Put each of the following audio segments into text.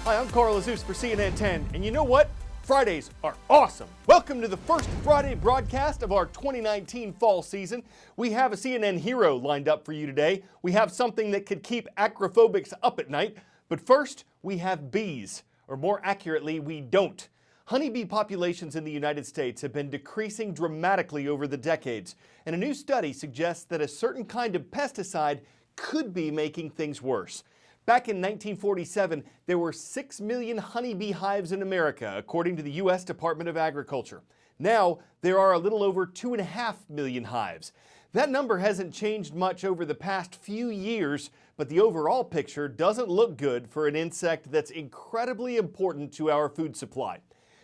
Hi, I'm Carl Azus for CNN 10, and you know what? Fridays are awesome. Welcome to the first Friday broadcast of our 2019 fall season. We have a CNN hero lined up for you today. We have something that could keep acrophobics up at night. But first, we have bees, or more accurately, we don't. Honeybee populations in the United States have been decreasing dramatically over the decades, and a new study suggests that a certain kind of pesticide could be making things worse. Back in 1947, there were 6 million honeybee hives in America, according to the U.S. Department of Agriculture. Now, there are a little over 2.5 million hives. That number hasn't changed much over the past few years, but the overall picture doesn't look good for an insect that's incredibly important to our food supply.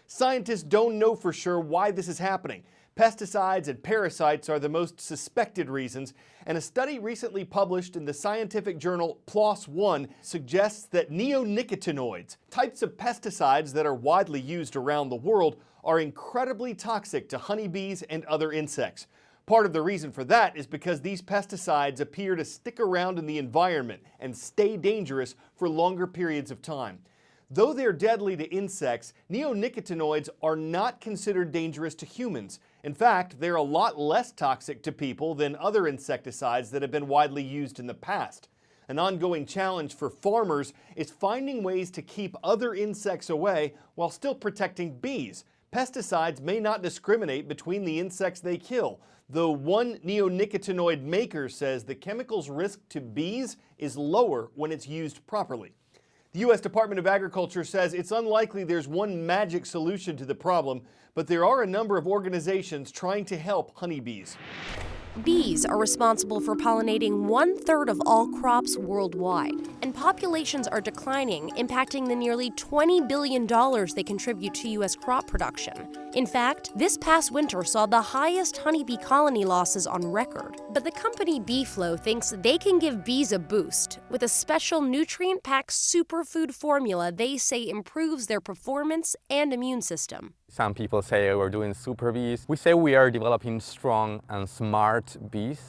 Scientists don't know for sure why this is happening. Pesticides and parasites are the most suspected reasons, and a study recently published in the scientific journal PLOS One suggests that neonicotinoids, types of pesticides that are widely used around the world, are incredibly toxic to honeybees and other insects. Part of the reason for that is because these pesticides appear to stick around in the environment and stay dangerous for longer periods of time. Though they're deadly to insects, neonicotinoids are not considered dangerous to humans. In fact, they're a lot less toxic to people than other insecticides that have been widely used in the past. An ongoing challenge for farmers is finding ways to keep other insects away while still protecting bees. Pesticides may not discriminate between the insects they kill, though one neonicotinoid maker says the chemical's risk to bees is lower when it's used properly. The U.S. Department of Agriculture says it's unlikely there's one magic solution to the problem, but there are a number of organizations trying to help honeybees. Bees are responsible for pollinating 1/3 of all crops worldwide, and populations are declining, impacting the nearly $20 billion they contribute to U.S. crop production. In fact, this past winter saw the highest honeybee colony losses on record. But the company BeeFlow thinks they can give bees a boost with a special nutrient-packed superfood formula they say improves their performance and immune system. Some people say we're doing super bees. We say we are developing strong and smart bees.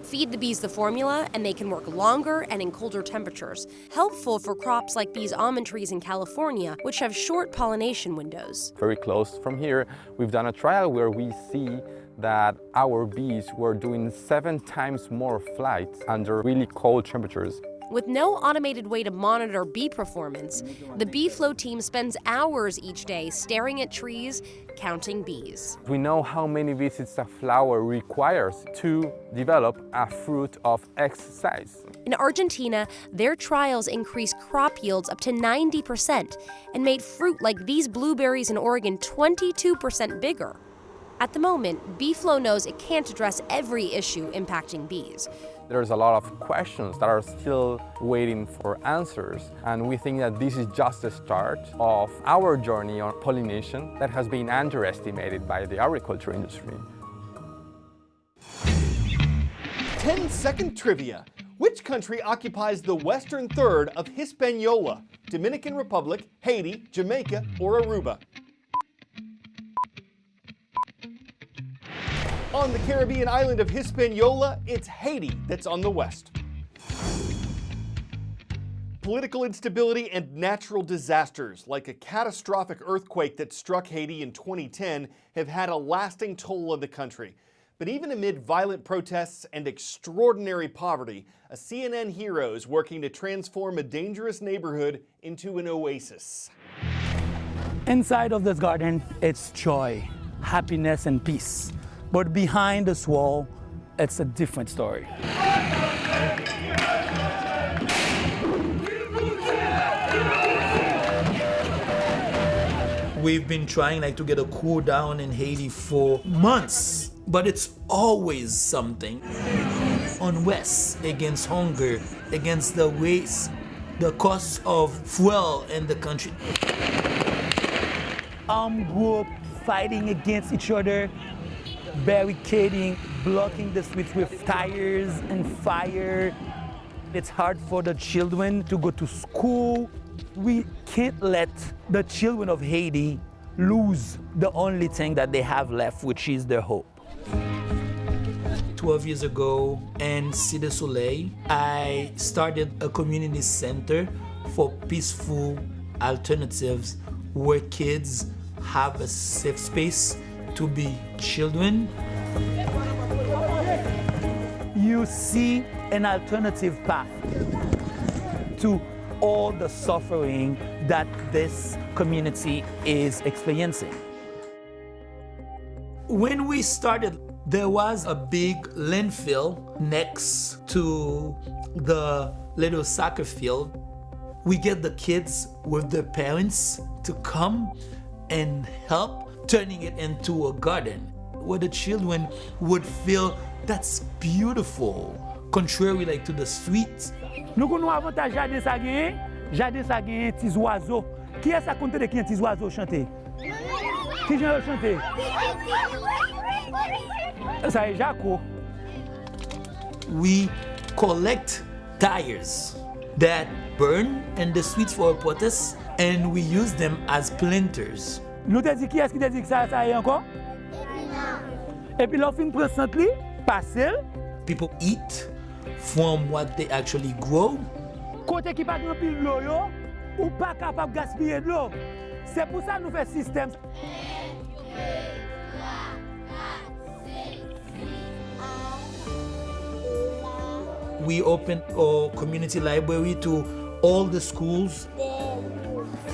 Feed the bees the formula and they can work longer and in colder temperatures, helpful for crops like bees' almond trees in California, which have short pollination windows. Very close from here, we've done a trial where we see that our bees were doing 7 times more flights under really cold temperatures. With no automated way to monitor bee performance, the BeeFlow team spends hours each day staring at trees, counting bees. We know how many visits a flower requires to develop a fruit of X size. In Argentina, their trials increased crop yields up to 90% and made fruit like these blueberries in Oregon 22% bigger. At the moment, BeeFlow knows it can't address every issue impacting bees. There's a lot of questions that are still waiting for answers, and we think that this is just the start of our journey on pollination that has been underestimated by the agriculture industry. 10-second trivia. Which country occupies the western third of Hispaniola? Dominican Republic, Haiti, Jamaica, or Aruba? On the Caribbean island of Hispaniola, it's Haiti that's on the west. Political instability and natural disasters, like a catastrophic earthquake that struck Haiti in 2010, have had a lasting toll on the country. But even amid violent protests and extraordinary poverty, a CNN hero is working to transform a dangerous neighborhood into an oasis. Inside of this garden, it's joy, happiness, and peace. But behind this wall, it's a different story. We've been trying to get a cool down in Haiti for months, but it's always something. Unrest against hunger, against the waste, the cost of fuel in the country. Group fighting against each other, barricading, blocking the streets with tires and fire. It's hard for the children to go to school. We can't let the children of Haiti lose the only thing that they have left, which is their hope. 12 years ago in Cité Soleil, I started a community center for peaceful alternatives where kids have a safe space to be children. You see an alternative path to all the suffering that this community is experiencing. When we started, there was a big landfill next to the little soccer field. We get the kids with their parents to come and help turning it into a garden where the children would feel that's beautiful, contrary like to the streets. Nous avons avantage jardin ça gagne, jardin ça gagne petits oiseaux. Qui est ça compte de qui petits oiseaux chanter? Qui j'en chanter? Ça est Jaco. We collect tires that burn in the streets for a purpose and we use them as planters. Nous te dit qui est-ce qui te dit que ça est encore? Et puis l'on fin prend centre passer. People eat from what they actually grow. Côté qui pas grand pile l'eau yo, ou pas capable gaspiller de l'eau. C'est pour ça nous fait système. We open our community library to all the schools.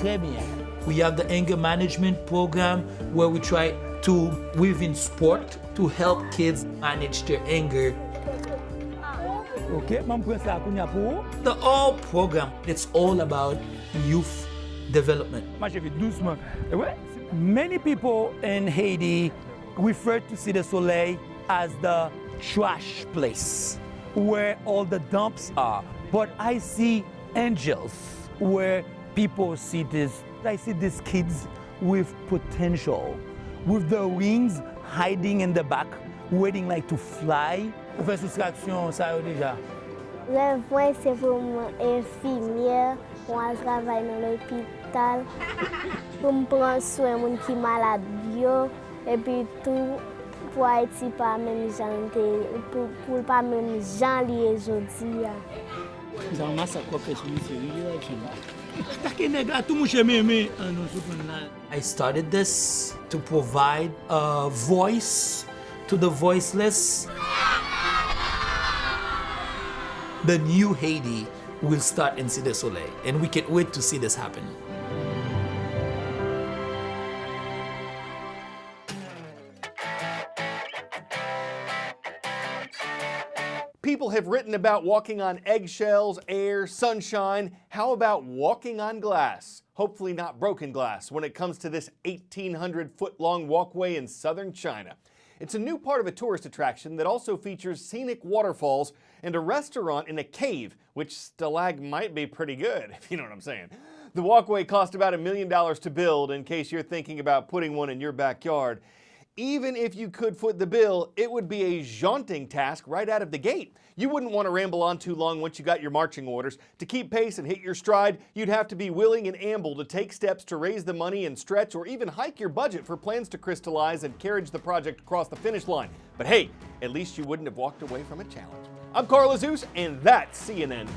Très bien. We have the anger management program where we try to weave in sport to help kids manage their anger. OK, m'en prend ça kounya pour. The whole program, it's all about youth development. Moi j'ai vu doucement. Ouais. Many people in Haiti refer to Cité Soleil as the trash place where all the dumps are. But I see angels where people see this. I see these kids with potential, with the wings hiding in the back, waiting like to fly. Vous faites soustraction, ça déjà. Rêve moi c'est pour infirmière, pour travailler dans l'hôpital, pour me prendre soin de gens qui sont malades et puis tout pour Haïti pas même gens pour pas même gens liés aujourd'hui. I started this to provide a voice to the voiceless. The new Haiti will start in Cité Soleil, and we can't wait to see this happen. People have written about walking on eggshells, air, sunshine. How about walking on glass? Hopefully not broken glass when it comes to this 1,800-foot-long walkway in southern China. It's a new part of a tourist attraction that also features scenic waterfalls and a restaurant in a cave, which stalag might be pretty good, if you know what I'm saying. The walkway cost about $1 million to build, in case you're thinking about putting one in your backyard. Even if you could foot the bill, it would be a jaunting task right out of the gate. You wouldn't want to ramble on too long once you got your marching orders. To keep pace and hit your stride, you'd have to be willing and able to take steps to raise the money and stretch or even hike your budget for plans to crystallize and carriage the project across the finish line. But hey, at least you wouldn't have walked away from a challenge. I'm Carl Azus, and that's CNN.